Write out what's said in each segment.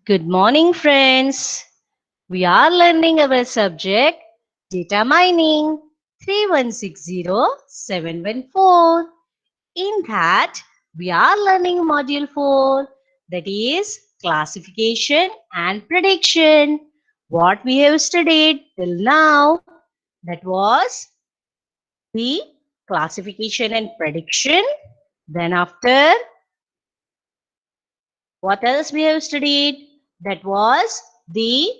Good morning, friends. We are learning our subject data mining 3160714. In that, we are learning module 4, that is classification and prediction. What we have studied till now, that was the classification and prediction. Then after, what else we have studied? That was the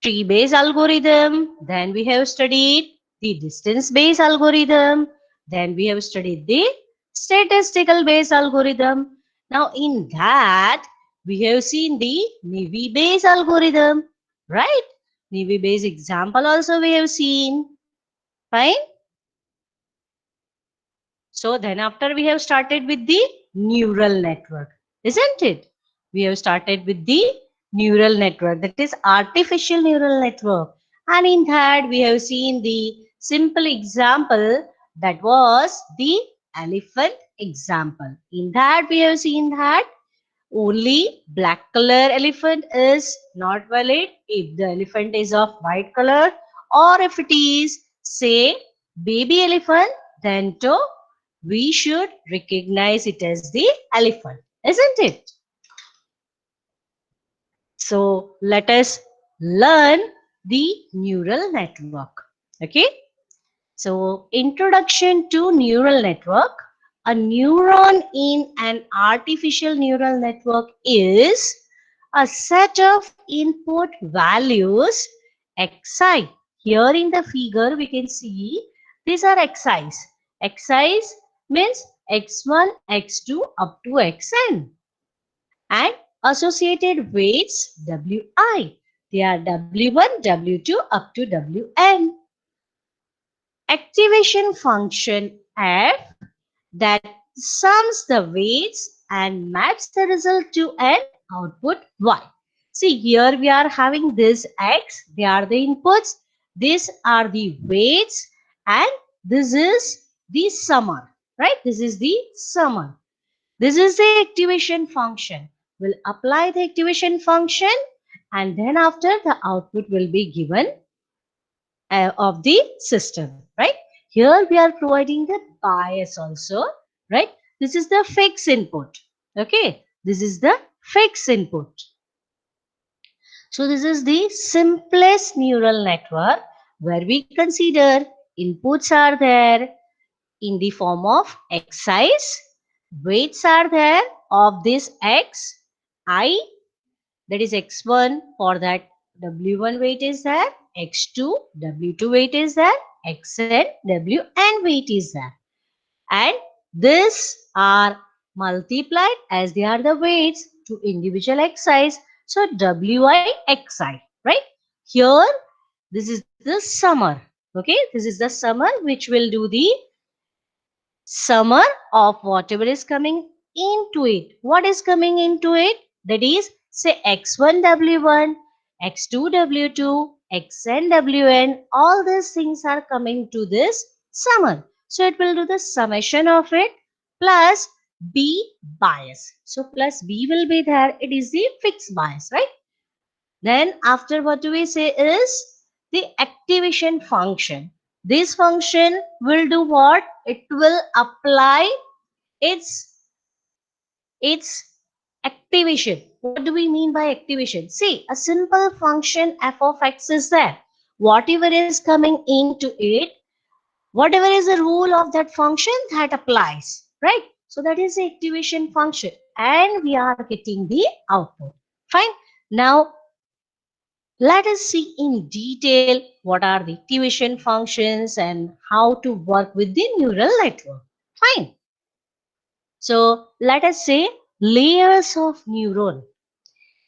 tree-based algorithm. Then we have studied the distance-based algorithm. Then we have studied the statistical-based algorithm. Now in that, we have seen the Naive-based algorithm, right? Naive-based example also we have seen. Fine. So then after we have started with the neural network, isn't it? We have started with the neural network, that is artificial neural network. And in that we have seen the simple example, that was the elephant example. In that we have seen that only black color elephant is not valid if the elephant is of white color, or if it is say baby elephant, then to we should recognize it as the elephant, isn't it? So let us learn the neural network. Okay. So introduction to neural network. A neuron in an artificial neural network is a set of input values xi. Here in the figure we can see these are xi's. Xi's means x1, x2 up to xn, and associated weights wi. They are w1, w2 up to wn. Activation function f that sums the weights and maps the result to an output y. See, here we are having this x, they are the inputs, these are the weights, and this is the summer, right? This is the summer. This is the activation function. We'll apply the activation function, and then after the output will be given of the system, right? Here we are providing the bias also, right? This is the fixed input. Okay, this is the fixed input. So this is the simplest neural network where we consider inputs are there in the form of x's, weights are there of this x, I, that is x1, for that w1 weight is there, x2, w2 weight is there, xn, wn weight is there, and this are multiplied as they are the weights to individual xi's. So wi xi, right? Here this is the summer. Okay, this is the summer which will do the summer of whatever is coming into it. What is coming into it? That is, say x1 w1, x2 w2, xn wn. All these things are coming to this summer. So it will do the summation of it plus b bias. So plus b will be there. It is the fixed bias, right? Then after, what do we say is the activation function. This function will do what? It will apply its activation. What do we mean by activation? See, a simple function f of x is there. Whatever is coming into it, whatever is the rule of that function, that applies, right? So that is the activation function, and we are getting the output. Fine. Now let us see in detail what are the activation functions and how to work with the neural network. Fine. So let us say layers of neuron.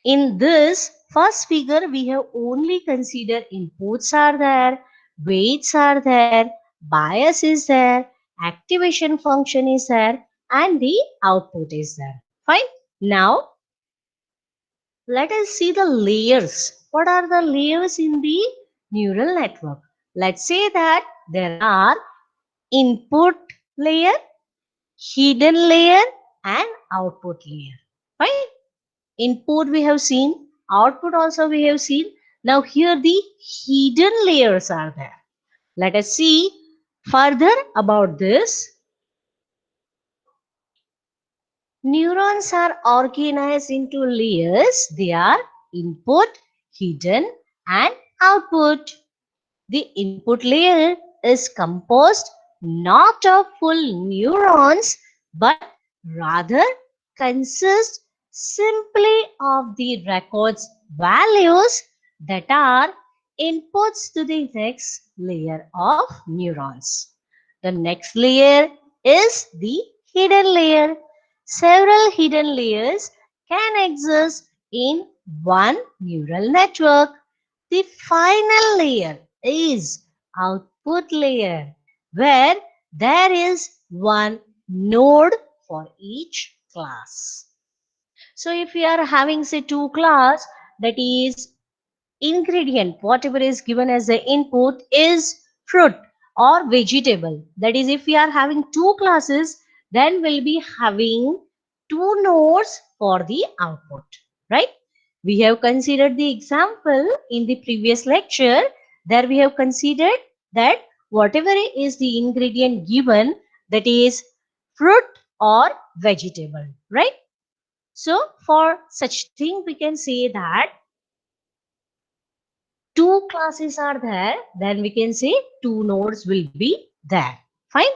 In this first figure, we have only considered inputs are there, weights are there, bias is there, activation function is there, and the output is there. Fine. Now let us see the layers. What are the layers in the neural network? Let's say that there are input layer, hidden layer, and output layer. Right? Input we have seen, output also we have seen. Now here the hidden layers are there. Let us see further about this. Neurons are organized into layers. They are input, hidden, and output. The input layer is composed not of full neurons but rather consists simply of the records values that are inputs to the next layer of neurons. The next layer is the hidden layer. Several hidden layers can exist in one neural network. The final layer is output layer where there is one node for each class. So if we are having say two class, that is ingredient, whatever is given as the input is fruit or vegetable. That is, if we are having two classes, then we'll be having two nodes for the output, right? We have considered the example in the previous lecture. There we have considered that whatever is the ingredient given, that is fruit or vegetable, right? So for such thing we can say that two classes are there, then we can say two nodes will be there. Fine.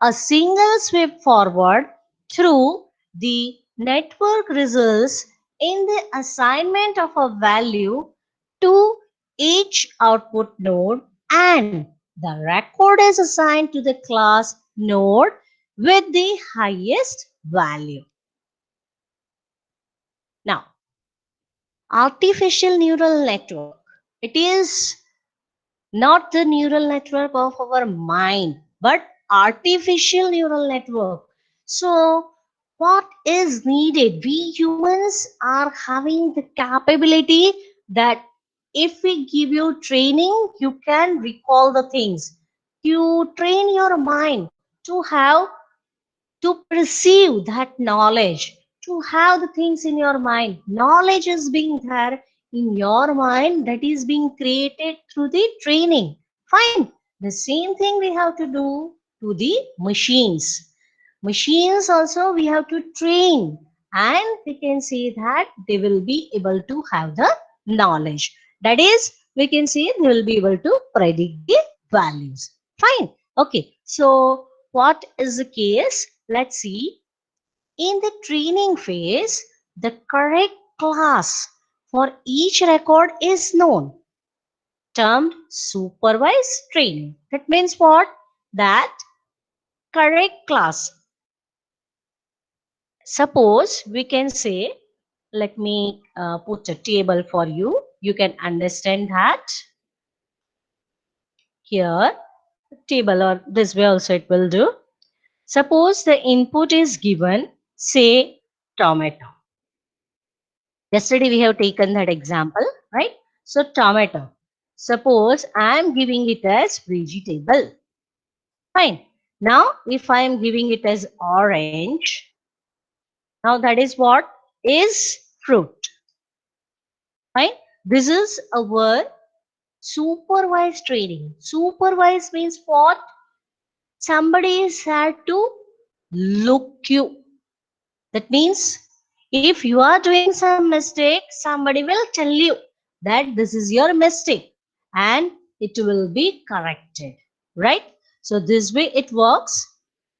A single sweep forward through the network results in the assignment of a value to each output node, and the record is assigned to the class node with the highest value. Now, artificial neural network. It is not the neural network of our mind, but artificial neural network. So, what is needed? We humans are having the capability that if we give you training, you can recall the things. You train your mind to have to perceive that knowledge, to have the things in your mind. Knowledge is being there in your mind that is being created through the training. Fine. The same thing we have to do to the machines. Machines also we have to train, and we can say that they will be able to have the knowledge. That is, we can say they will be able to predict the values. Fine. Okay. So what is the case? Let's see. In the training phase, the correct class for each record is known, termed supervised training. That means what? That correct class. Suppose we can say, let me put a table for you. You can understand that here, table or this way also it will do. Suppose the input is given, say tomato. Yesterday we have taken that example, right? So tomato. Suppose I am giving it as vegetable. Fine. Now if I am giving it as orange, now that is what is fruit. Fine. This is our supervised training. Supervised means what? Somebody is had to look you. That means if you are doing some mistake, somebody will tell you that this is your mistake and it will be corrected, right? So this way it works.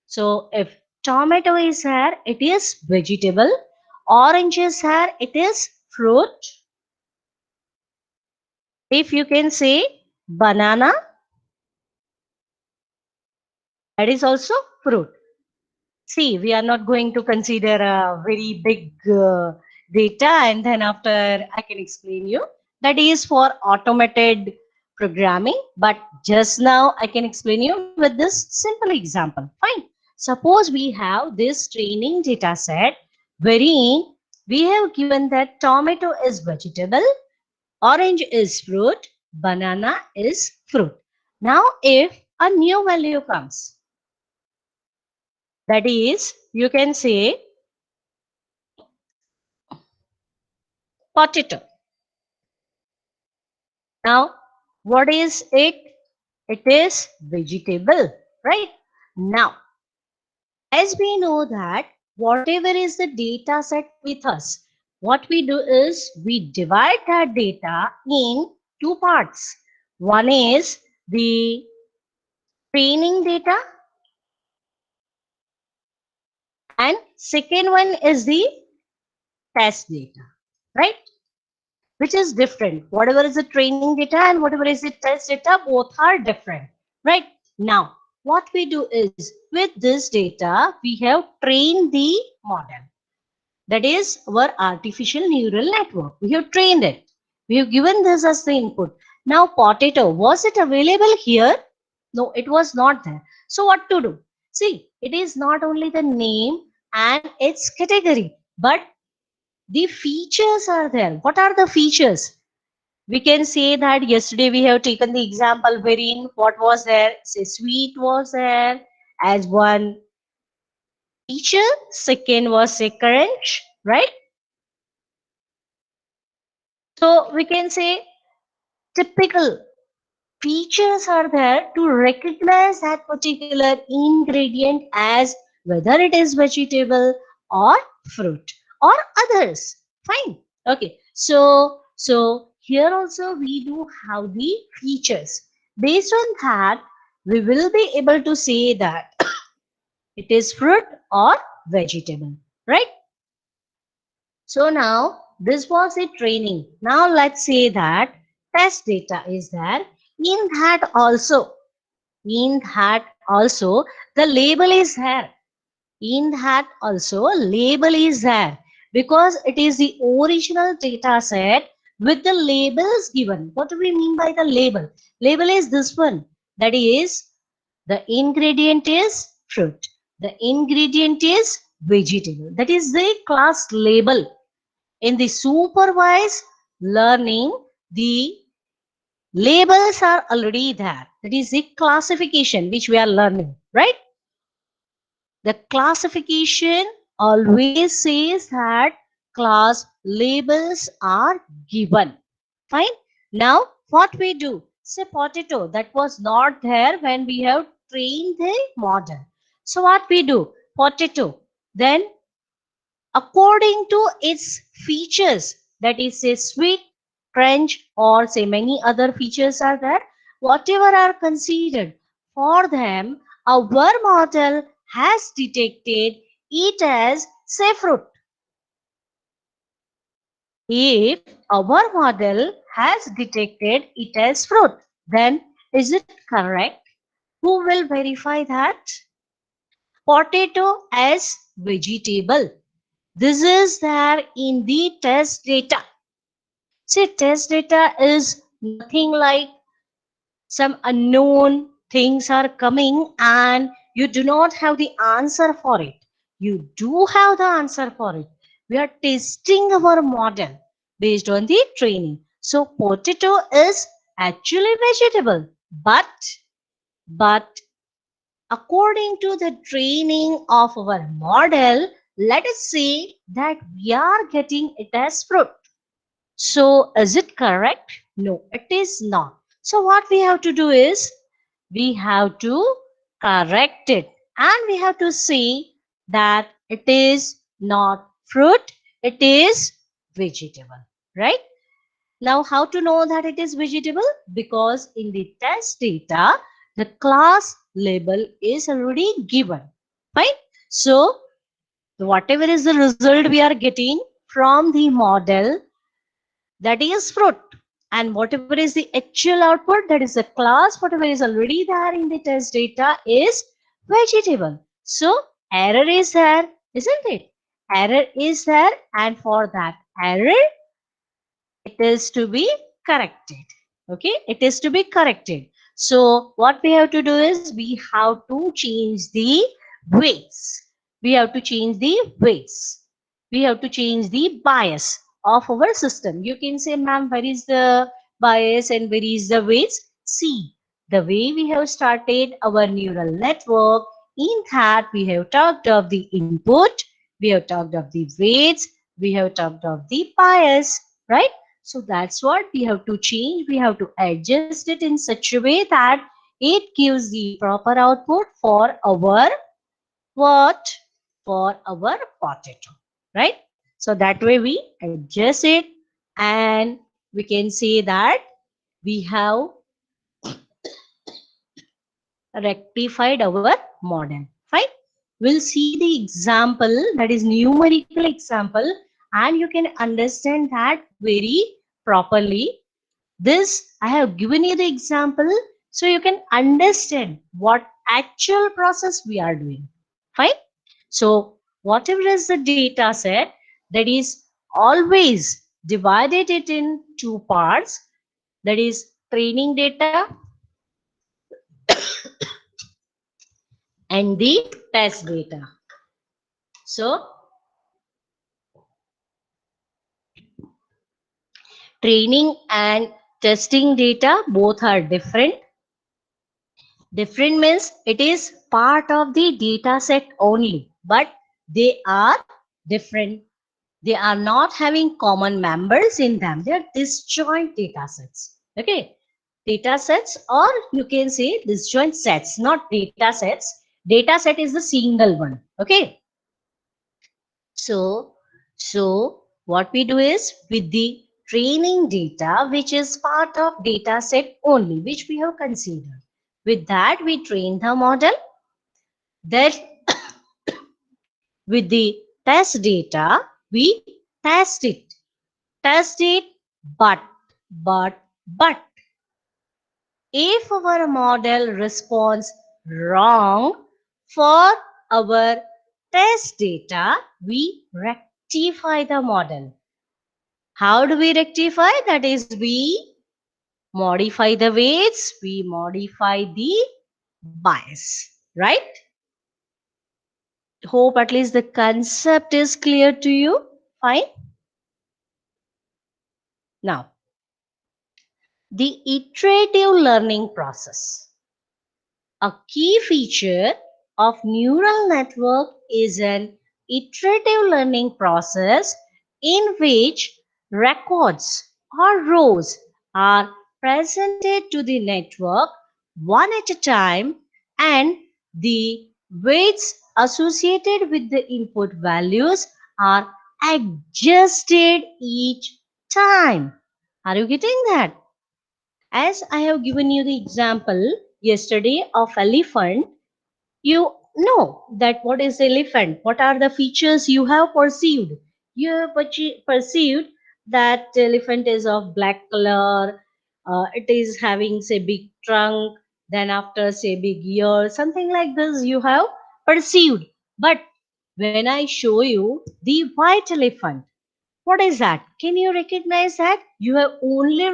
So if tomato is here, it is vegetable. Orange is here, it is fruit. If you can say banana, that is also fruit. See, we are not going to consider a very big data and then after I can explain you. That is for automated programming. But just now I can explain you with this simple example. Fine. Suppose we have this training data set wherein we have given that tomato is vegetable, orange is fruit, banana is fruit. Now if a new value comes, that is, you can say potato. Now, what is it? It is vegetable, right? Now, as we know that whatever is the data set with us, what we do is we divide that data in two parts. One is the training data and second one is the test data, right? Which is different. Whatever is the training data and whatever is the test data, both are different, right? Now, what we do is with this data, we have trained the model. That is our artificial neural network. We have trained it. We have given this as the input. Now, potato, was it available here? No, it was not there. So, what to do? See, it is not only the name and its category, but the features are there. What are the features? We can say that yesterday we have taken the example wherein what was there? Say sweet was there as one feature. Second was say crunch, right? So we can say typical features are there to recognize that particular ingredient as whether it is vegetable or fruit or others. Fine. Okay. So here also we do have the features. Based on that, we will be able to say that it is fruit or vegetable, right? So now this was a training. Now let's say that test data is there. In that also, the label is there. In that also label is there because it is the original data set with the labels given. What do we mean by the label? Label is this one. That is the ingredient is fruit. The ingredient is vegetable. That is the class label. In the supervised learning, the labels are already there. That is the classification which we are learning, right? The classification always says that class labels are given. Fine. Now, what we do? Say potato, that was not there when we have trained the model. So what we do? Potato. Then according to its features, that is say sweet, crunch, or say many other features are there, whatever are considered for them, our model has detected it as say fruit. If our model has detected it as fruit, then is it correct? Who will verify that? Potato as vegetable. This is there in the test data. See, test data is nothing like some unknown things are coming and you do not have the answer for it. You do have the answer for it. We are testing our model based on the training. So potato is actually vegetable, but according to the training of our model, let us say that we are getting it as fruit. So is it correct? No, it is not. So what we have to do is we have to correct it and we have to say that it is not fruit, it is vegetable, right? Now how to know that it is vegetable? Because in the test data, the class label is already given, right? So whatever is the result we are getting from the model, that is fruit, and whatever is the actual output, that is the class whatever is already there in the test data is vegetable. So error is there, isn't it? Error is there, and for that error it is to be corrected. Okay, it is to be corrected. So what we have to do is we have to change the weights. We have to change the bias of our system. You can say, ma'am, where is the bias and where is the weights? See, the way we have started our neural network, in that we have talked of the input, we have talked of the weights, we have talked of the bias. right? So that's what we have to change. We have to adjust it in such a way that it gives the proper output for our what? For our potato, right? So that way we adjust it and we can say that we have rectified our model. Fine. We'll see the example, that is numerical example, and you can understand that very properly. This I have given you the example so you can understand what actual process we are doing. Fine. So whatever is the data set, that is always divided it in two parts, that is training data and the test data. So training and testing data both are different. Different means it is part of the data set only, but they are different. They are not having common members in them. They are disjoint data sets. Okay. Data sets, or you can say disjoint sets, not data sets. Data set is the single one. Okay. So, so what we do is with the training data, which is part of data set only, which we have considered. With that, we train the model. Then with the test data, we test it. Test it, but if our model responds wrong for our test data, we rectify the model. How do we rectify? That is, we modify the weights, we modify the bias, right? Hope at least the concept is clear to you. Fine. Now, the iterative learning process. A key feature of neural network is an iterative learning process in which records or rows are presented to the network one at a time, and the weights associated with the input values are adjusted each time. Are you getting that? As I have given you the example yesterday of elephant, you know that what is elephant, what are the features you have perceived. You have perceived that elephant is of black color, it is having say big trunk, then after say big ear, something like this you have perceived. But when I show you the white elephant, what is that? Can you recognize that? You have only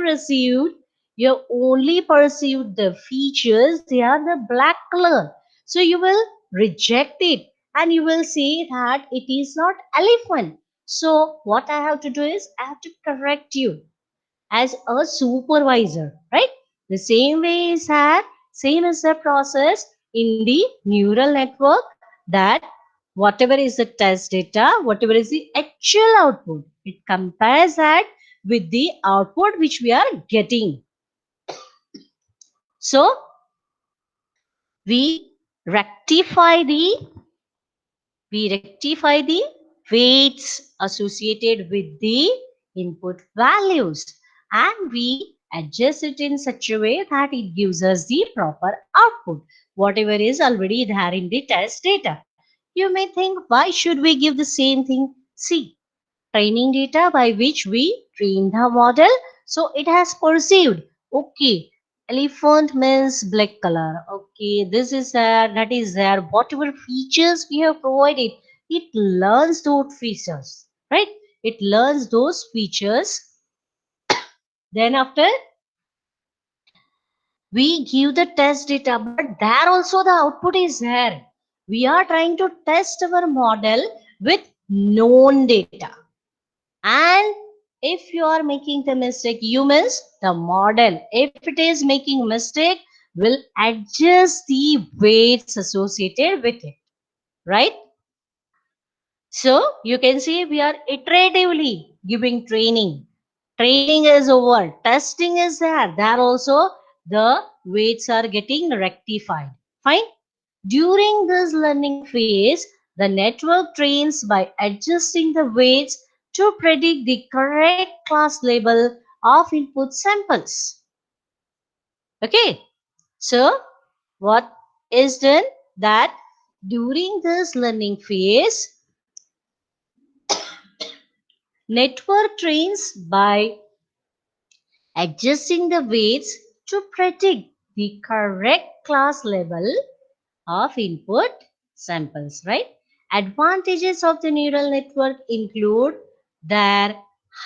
perceived the features, they are the black color. So you will reject it and you will say that it is not elephant. So what I have to do is I have to correct you as a supervisor, right? The same way is that, same is the process in the neural network, that whatever is the test data, whatever is the actual output, it compares that with the output which we are getting. So we rectify the weights associated with the input values, and we adjust it in such a way that it gives us the proper output, whatever is already there in the test data. You may think, why should we give the same thing? See, training data by which we train the model. So it has perceived, okay, elephant means black color. Okay, this is there, that is there. Whatever features we have provided, it learns those features, right? It learns those features. Then after we give the test data, but there also the output is there. We are trying to test our model with known data. And if you are making the mistake, you miss the model. If it is making mistake, will adjust the weights associated with it, right? So you can see we are iteratively giving training. Training is over, testing is there. There also the weights are getting rectified. Fine. During this learning phase, the network trains by adjusting the weights to predict the correct class label of input samples. Okay. So, what is done that during this learning phase, network trains by adjusting the weights to predict the correct class level of input samples, right? Advantages of the neural network include their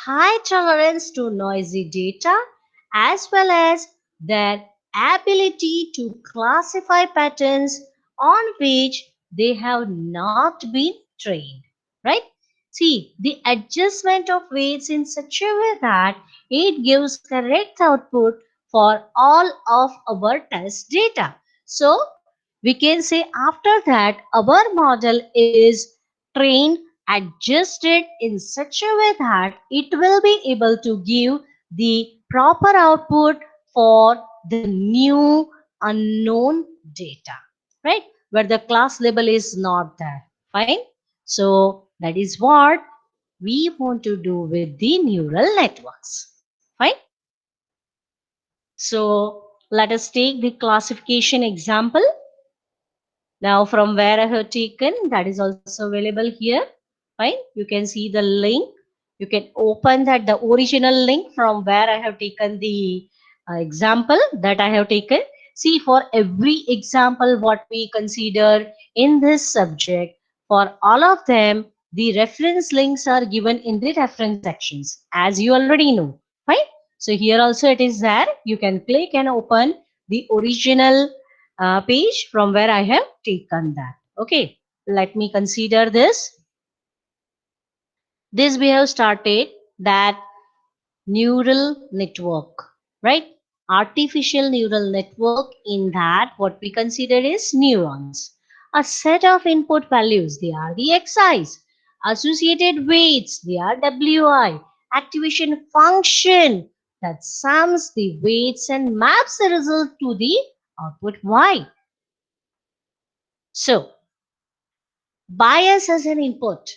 high tolerance to noisy data as well as their ability to classify patterns on which they have not been trained, right? See, the adjustment of weights in such a way that it gives correct output for all of our test data. So, we can say after that our model is trained, adjusted in such a way that it will be able to give the proper output for the new unknown data, right, where the class label is not there. Fine. So that is what we want to do with the neural networks. Fine. So let us take the classification example. Now from where I have taken, that is also available here. Fine. You can see the link. You can open that the original link from where I have taken the example that I have taken. See, for every example what we consider in this subject, for all of them, the reference links are given in the reference sections, as you already know. Fine. So here also it is there. You can click and open the original page from where I have taken that. Okay, let me consider this. This we have started that neural network, right? Artificial neural network, in that what we consider is neurons. A set of input values, they are the xi's. Associated weights, they are wi. Activation function that sums the weights and maps the result to the output y. So, bias as an input.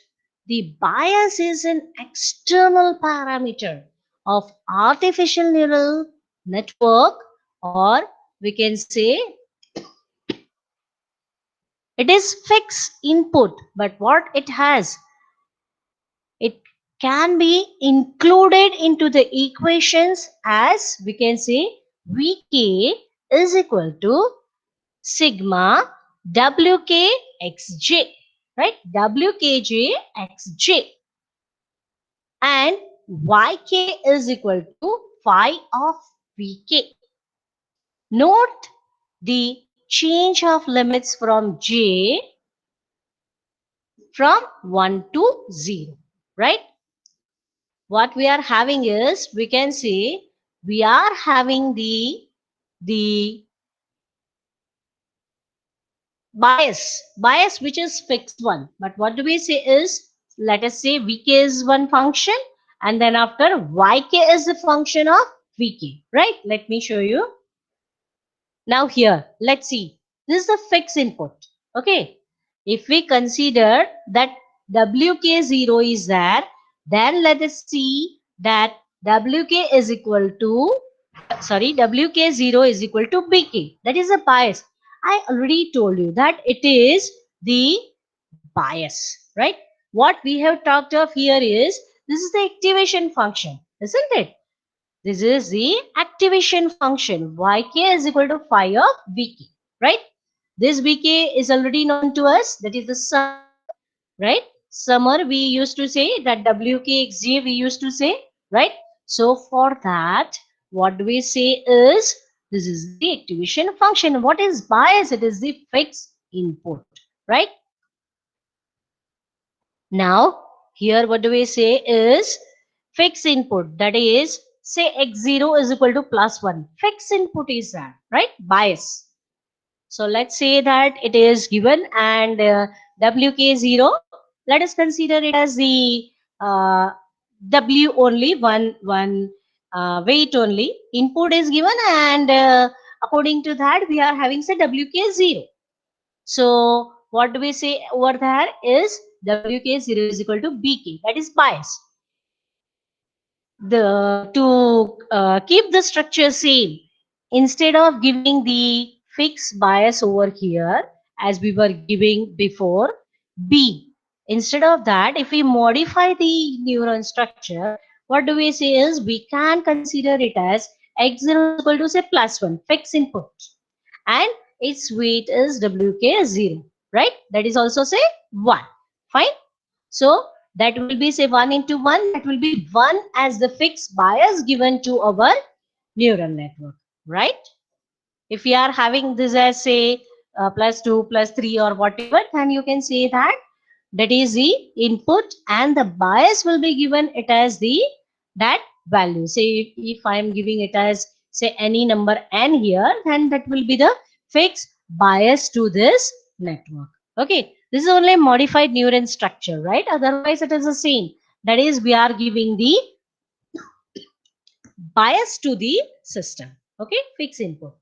The bias is an external parameter of artificial neural network, or we can say it is fixed input, but what it has, it can be included into the equations as we can say Vk is equal to sigma wkxj, right? Wkj xj, and yk is equal to phi of vk. Note the change of limits from j from 1 to 0, right? What we are having is, we can say we are having the bias which is fixed one, but what do we say is, let us say vk is one function and then after yk is the function of vk, right? Let me show you. Now here let's see, this is the fixed input. Okay, if we consider that wk0 is there, then let us see that wk is equal to, sorry, wk0 is equal to bk. That is a bias. I already told you that it is the bias, right? What we have talked of here is, this is the activation function, isn't it? This is the activation function. Yk is equal to phi of vk, right? This vk is already known to us. That is the summer, right? Summer we used to say that wkxj we used to say, right? So for that, what do we say is, this is the activation function. What is bias? It is the fixed input, right? Now, here what do we say is fixed input, that is say x0 is equal to plus 1. Fixed input is that, right? Bias. So let's say that it is given and wk0, let us consider it as the uh, W only, one weight only. Input is given, and according to that, we are having say WK 0. So what do we say over there is WK 0 is equal to BK, that is bias. The to keep the structure same, instead of giving the fixed bias over here as we were giving before B, instead of that, if we modify the neuron structure, what do we say is we can consider it as x0 is equal to say plus 1 fixed input, and its weight is WK0, right? That is also say 1. Fine. So that will be say 1 into 1, that will be 1 as the fixed bias given to our neural network, right? If we are having this as say plus 2 plus 3 or whatever, then you can say that that is the input, and the bias will be given it as the that value. Say if I am giving it as say any number n here, then that will be the fixed bias to this network. Okay, this is only modified neuron structure, right? Otherwise it is the same. That is, we are giving the bias to the system. Okay, fixed input.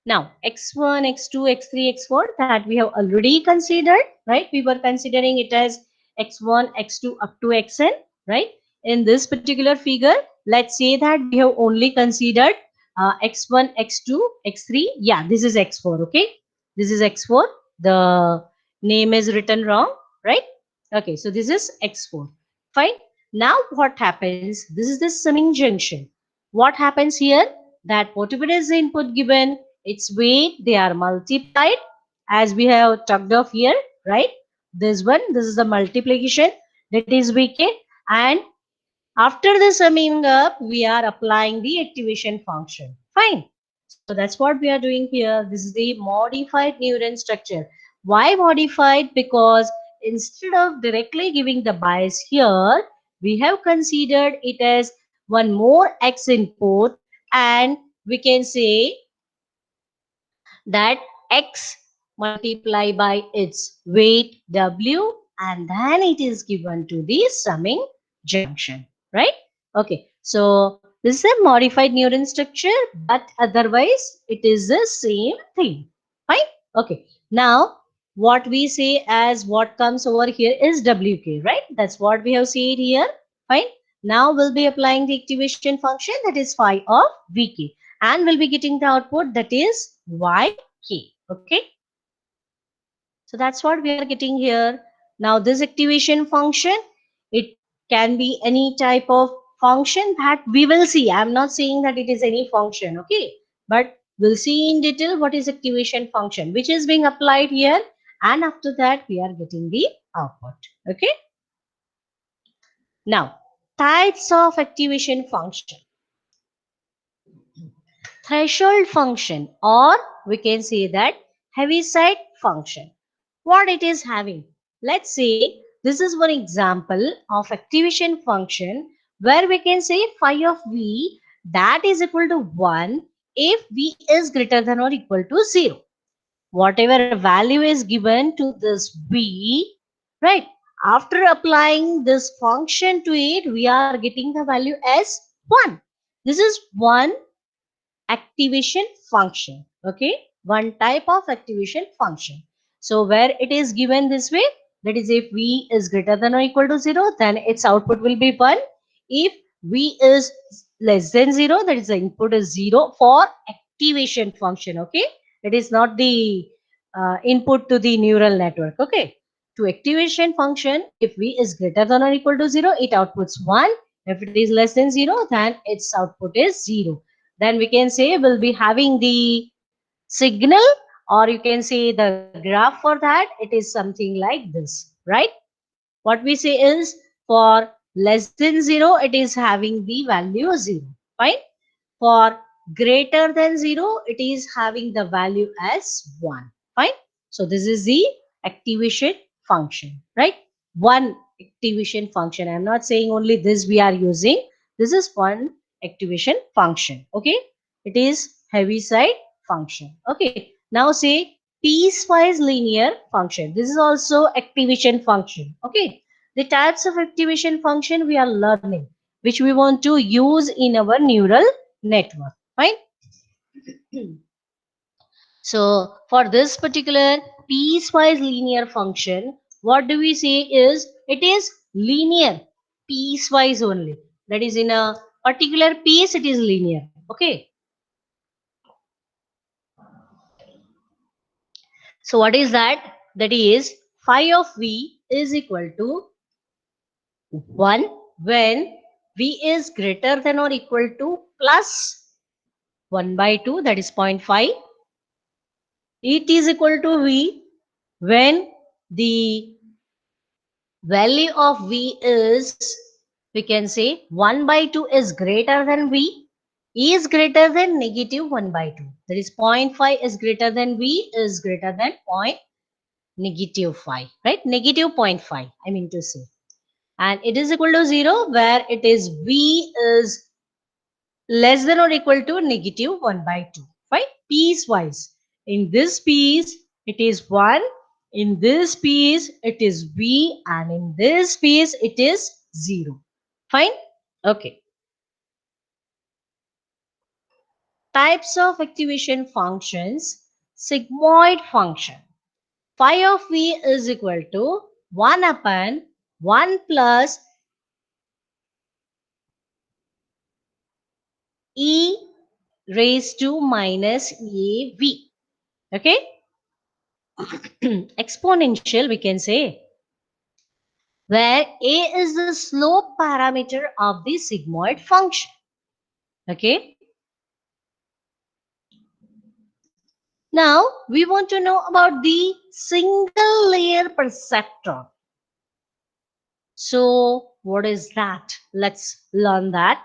Now, x1, x2, x3, x4 that we have already considered, right? We were considering it as x1, x2 up to xn, right? In this particular figure, let's say that we have only considered x1, x2, x3. Yeah, this is x4, okay? This is x4. The name is written wrong, right? Okay, so this is x4. Fine. Now what happens? This is the summing junction. What happens here? That whatever is the input given, its weight, they are multiplied as we have talked of here, right? This one, this is the multiplication, that is VK, and after the summing up, we are applying the activation function. Fine. So that's what we are doing here. This is the modified neuron structure. Why modified? Because instead of directly giving the bias here, we have considered it as one more X input, and we can say that x multiply by its weight w, and then it is given to the summing junction, right? Okay, so this is a modified neuron structure, but otherwise it is the same thing. Fine. Okay, now what we say as what comes over here is wk, right? That's what we have said here. Fine. Now we'll be applying the activation function, that is phi of vk, and we'll be getting the output, that is yk. Okay, so that's what we are getting here. Now this activation function, it can be any type of function that we will see. I'm not saying that it is any function, okay, but we'll see in detail what is activation function which is being applied here, and after that we are getting the output. Okay, now types of activation function. Threshold function, or we can say that Heaviside function. What it is having? Let's say this is one example of activation function where we can say phi of v that is equal to 1 if v is greater than or equal to 0. Whatever value is given to this v, right? After applying this function to it, we are getting the value as 1. This is one activation function. Okay, one type of activation function. So where it is given this way, that is if v is greater than or equal to 0, then its output will be 1. If v is less than 0, that is the input is 0 for activation function. Okay, it is not the input to the neural network. Okay, to activation function, if v is greater than or equal to 0, it outputs 1. If it is less than 0, then its output is 0. Then we can say we'll be having the signal, or you can say the graph for that. It is something like this, right? What we say is for less than 0, it is having the value 0. Fine. For greater than 0, it is having the value as 1. Fine. So this is the activation function, right? One activation function. I'm not saying only this we are using. This is one activation function. Okay. It is Heaviside function. Okay. Now say piecewise linear function. This is also activation function. Okay. the types of activation function we are learning, which we want to use in our neural network. Fine. So for this particular piecewise linear function, what do we say is it is linear piecewise only. That is in a particular piece it is linear. Okay. So what is that? That is phi of v is equal to 1 when v is greater than or equal to plus 1 by 2, that is 0.5. It is equal to v when the value of v is, we can say 1 by 2 is greater than v is greater than negative 1 by 2. That is 0.5 is greater than v is greater than point negative 5, right? Negative 0.5, I mean to say. And it is equal to 0 where it is v is less than or equal to negative 1 by 2, right? Piecewise. In this piece, it is 1. In this piece, it is v. And in this piece, it is 0. Fine? Okay. Types of activation functions. Sigmoid function. Phi of v is equal to 1 upon 1 plus e raised to minus av. Okay? Exponential, we can say, where a is the slope parameter of the sigmoid function. Okay. Now we want to know about the single layer perceptron. So what is that? Let's learn that.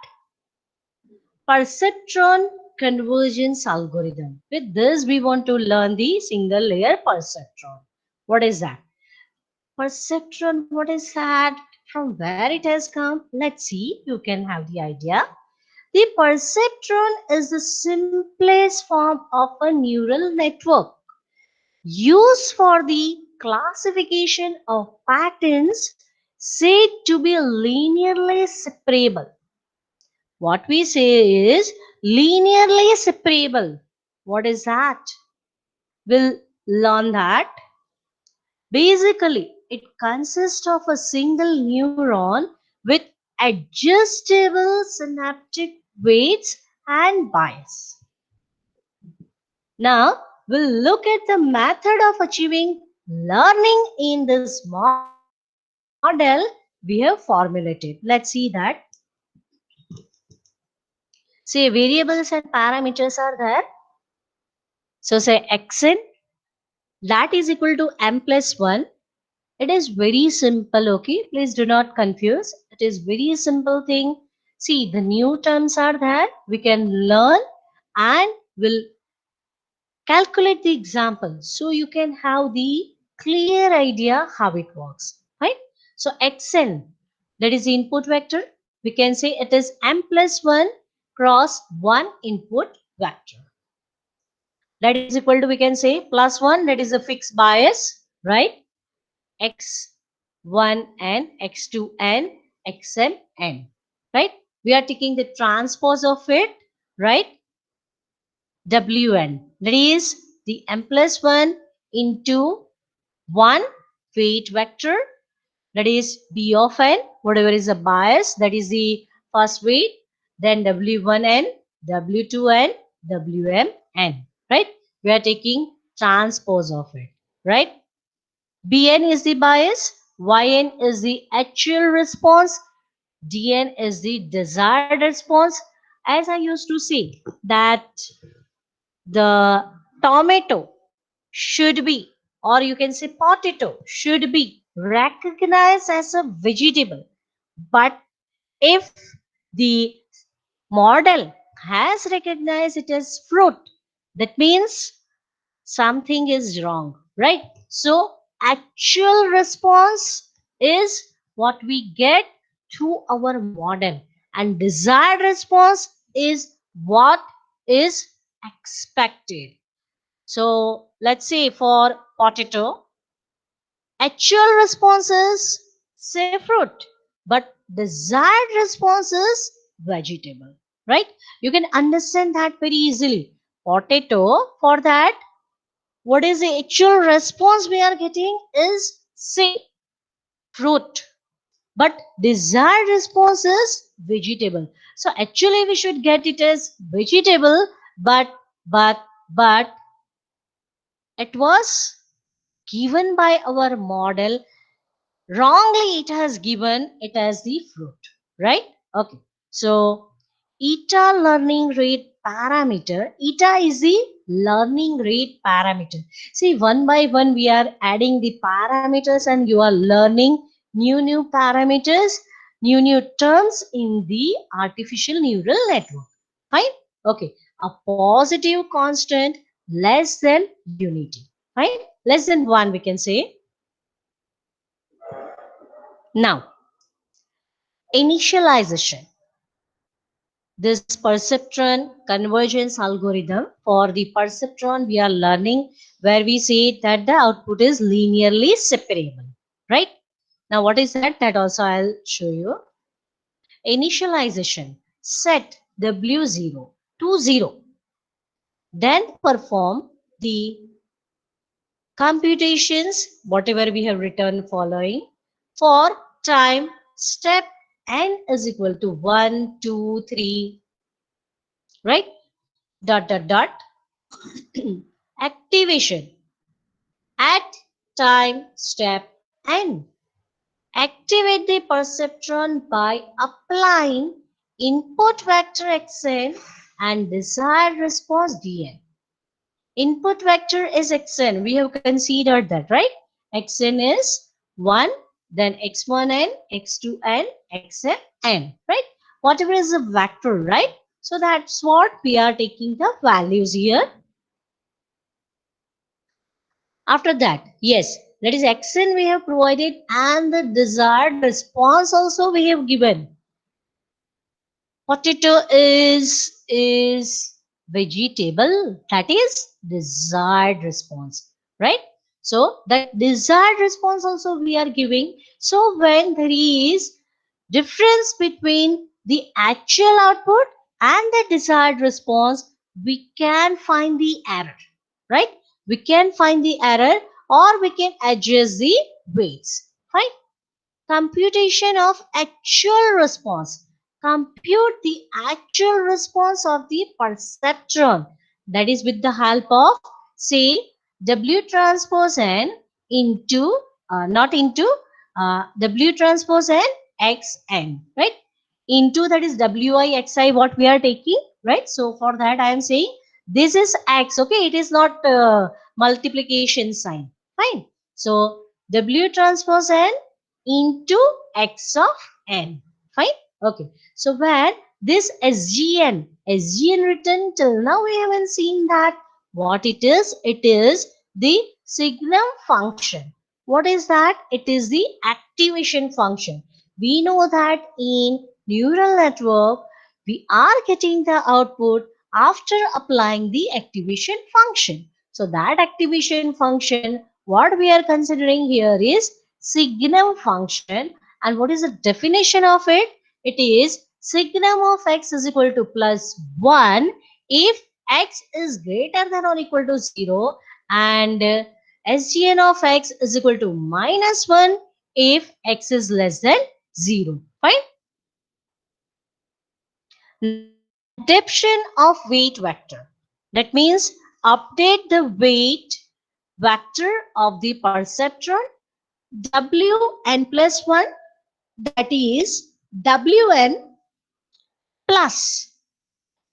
Perceptron convergence algorithm. With this we want to learn the single layer perceptron. What is that? Perceptron, what is that? From where it has come? Let's see. You can have the idea. The perceptron is the simplest form of a neural network used for the classification of patterns said to be linearly separable. What we say is linearly separable. What is that? We'll learn that. Basically, it consists of a single neuron with adjustable synaptic weights and bias. Now, we'll look at the method of achieving learning in this model we have formulated. Let's see that. Say variables and parameters are there. So say xn, that is equal to m plus 1. It is very simple, okay? Please do not confuse. It is very simple thing. See, the new terms are there. We can learn and will calculate the example. So you can have the clear idea how it works, right? So xn, that is the input vector. We can say it is m plus 1 cross 1 input vector. That is equal to, we can say, plus 1, that is a fixed bias, right? x1 n, x2 n, xn n, right? We are taking the transpose of it, right? wn, that is the m plus 1 into 1 weight vector, that is b of n, whatever is the bias, that is the first weight, then w1n, w2n, wmn, right? We are taking transpose of it, right? Bn is the bias, yn is the actual response, dn is the desired response. As I used to say that the tomato should be, or you can say potato should be recognized as a vegetable. But if the model has recognized it as fruit, that means something is wrong, right? So actual response is what we get to our model, and desired response is what is expected. So let's say for potato, actual response is say fruit, but desired response is vegetable, right? You can understand that very easily. Potato, for that, what is the actual response we are getting is say fruit, but desired response is vegetable. So actually we should get it as vegetable, but but but it was given by our model wrongly. It has given it as the fruit, right? Okay, so eta learning rate parameter, eta is the learning rate parameter. See, one by one we are adding the parameters and you are learning new parameters, new terms in the artificial neural network. Fine. Okay, a positive constant less than unity, right? Less than 1 we can say. Now, initialization. This perceptron convergence algorithm, for the perceptron we are learning where we say that the output is linearly separable, right? Now what is that? That also I'll show you. Initialization, set W0 to 0, then perform the computations, whatever we have written following, for time step n is equal to 1, 2, 3, right? Dot dot dot. Activation at time step n. Activate the perceptron by applying input vector xn and desired response dn. Input vector is xn. We have considered that, right? Xn is 1, then x1n, x2n, xn, n, right? Whatever is a vector, right? So that's what we are taking the values here. After that, yes, that is xn we have provided and the desired response also we have given. Potato is vegetable. That is desired response, right? So that desired response also we are giving. So when there is difference between the actual output and the desired response, we can find the error, right? We can find the error or we can adjust the weights, fine. Computation of actual response. Compute the actual response of the perceptron, that is with the help of say W transpose n into not into W transpose n x n, right? Into, that is wi xi what we are taking, right? So for that I am saying this is x, okay? It is not multiplication sign, fine. So W transpose n into x of n, fine. Okay, so where this sgn written till now we haven't seen that what it is. It is the signum function. What is that? It is the activation function. We know that in neural network we are getting the output after applying the activation function. So that activation function, what we are considering here is signum function. And what is the definition of it? It is signum of x is equal to plus 1 if x is greater than or equal to 0, and sgn of x is equal to minus 1 if x is less than 0. Fine. Now, adaptation of weight vector. That means update the weight vector of the perceptron wn plus 1, that is wn plus,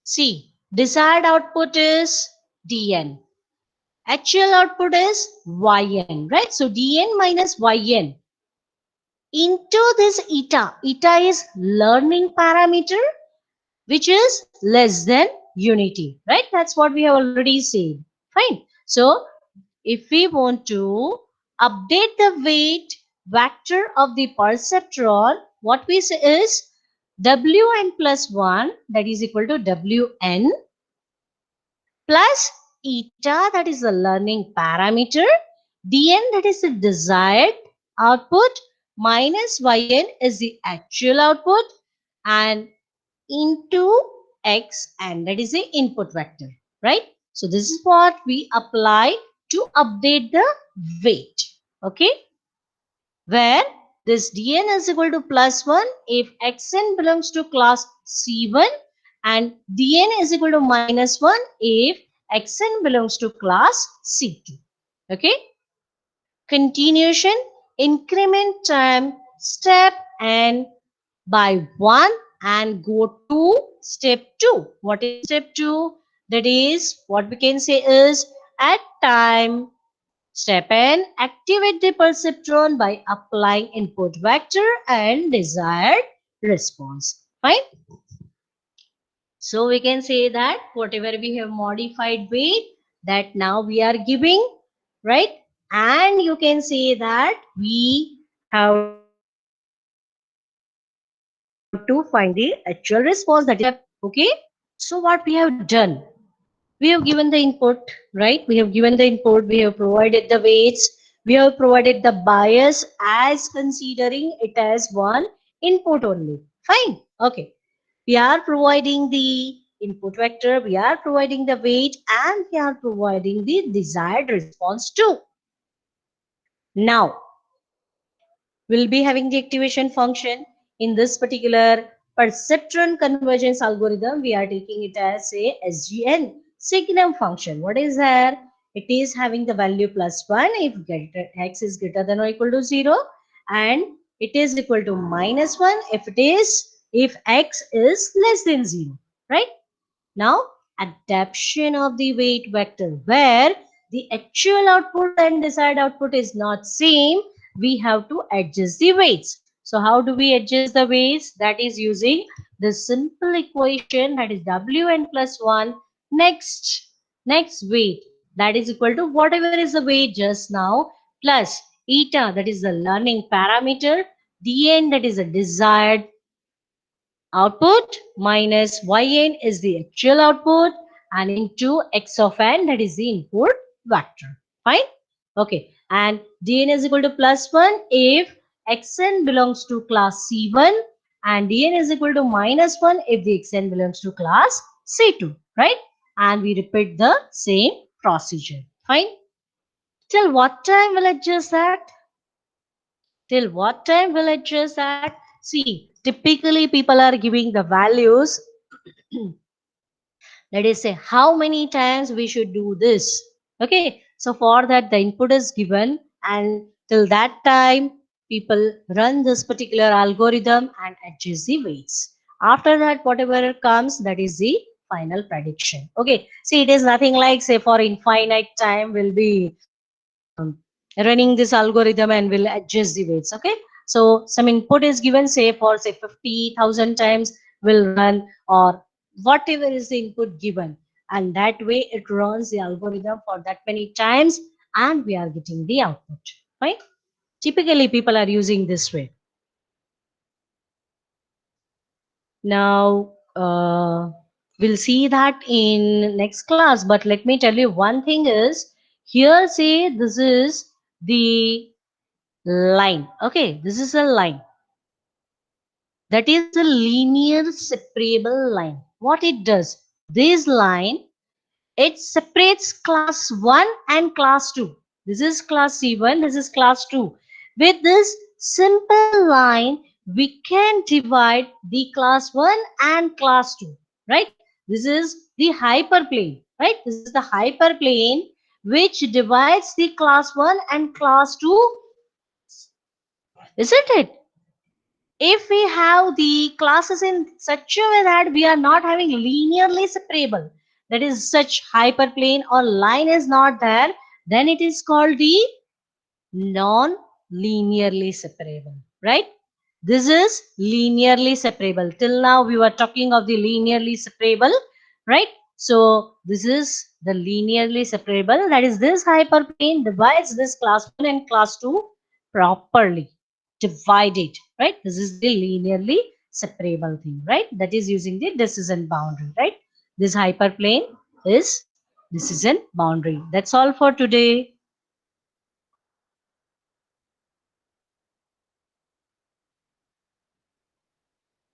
see, desired output is dn, actual output is yn, right? So dn minus yn into this eta. Eta is learning parameter which is less than unity, right? That's what we have already said. Fine. So if we want to update the weight vector of the perceptron, what we say is wn plus 1, that is equal to wn plus eta, that is the learning parameter, dn, that is the desired output, minus yn is the actual output and into x, and that is the input vector, right? So this is what we apply to update the weight, okay? Where this dn is equal to plus 1 if xn belongs to class C1 and dn is equal to minus 1 if xn belongs to class C2, okay? Continuation, increment time step and by 1 and go to step 2. What is step 2? That is what we can say is at time step n, activate the perceptron by applying input vector and desired response. Fine. So we can say that whatever we have modified weight, that now we are giving, right? And you can say that we have to find the actual response, that is the step, okay? So what we have done, we have given the input, right? We have given the input, we have provided the weights, we have provided the bias as considering it as one input only. Fine. Okay. We are providing the input vector, we are providing the weight, and we are providing the desired response too. Now, we'll be having the activation function in this particular perceptron convergence algorithm. We are taking it as a SGN signum function. What is there? It is having the value plus 1 if x is greater than or equal to 0, and it is equal to minus 1 if x is less than 0, right? Now, adaptation of the weight vector, where the actual output and desired output is not same, we have to adjust the weights. So how do we adjust the weights? That is using the simple equation, that is Wn plus 1 next weight, that is equal to whatever is the weight just now plus eta, that is the learning parameter, dn, that is the desired output, minus yn is the actual output, and into x of n, that is the input vector. Fine. Okay. And dn is equal to plus 1 if xn belongs to class C1 and dn is equal to minus 1 if the xn belongs to class C2. Right. And we repeat the same procedure. Fine. Till what time will adjust that? Till what time will adjust that? See, typically people are giving the values. Let us say how many times we should do this. Okay, so for that the input is given, and till that time people run this particular algorithm and adjust the weights. After that, whatever comes, that is the final prediction. Okay, see, it is nothing like say for infinite time will be running this algorithm and will adjust the weights. Okay, so some input is given, say for say 50,000 times will run, or whatever is the input given, and that way it runs the algorithm for that many times and we are getting the output. Right? Typically people are using this way. Now we'll see that in next class, but let me tell you one thing is, here say this is the line. Okay, this is a line, that is a linear separable line. What it does, this line, it separates class 1 and class 2. This is class C1, this is class 2. With this simple line, we can divide the class 1 and class 2, right? This is the hyperplane, right? This is the hyperplane which divides the class 1 and class 2, isn't it? If we have the classes in such a way that we are not having linearly separable, that is such hyperplane or line is not there, then it is called the non-linearly separable, right? This is linearly separable. Till now we were talking of the linearly separable, right? So this is the linearly separable, that is this hyperplane divides this class 1 and class 2 properly. Divide it, right? This is the linearly separable thing, right? That is using the decision boundary, right? This hyperplane is decision boundary. That's all for today.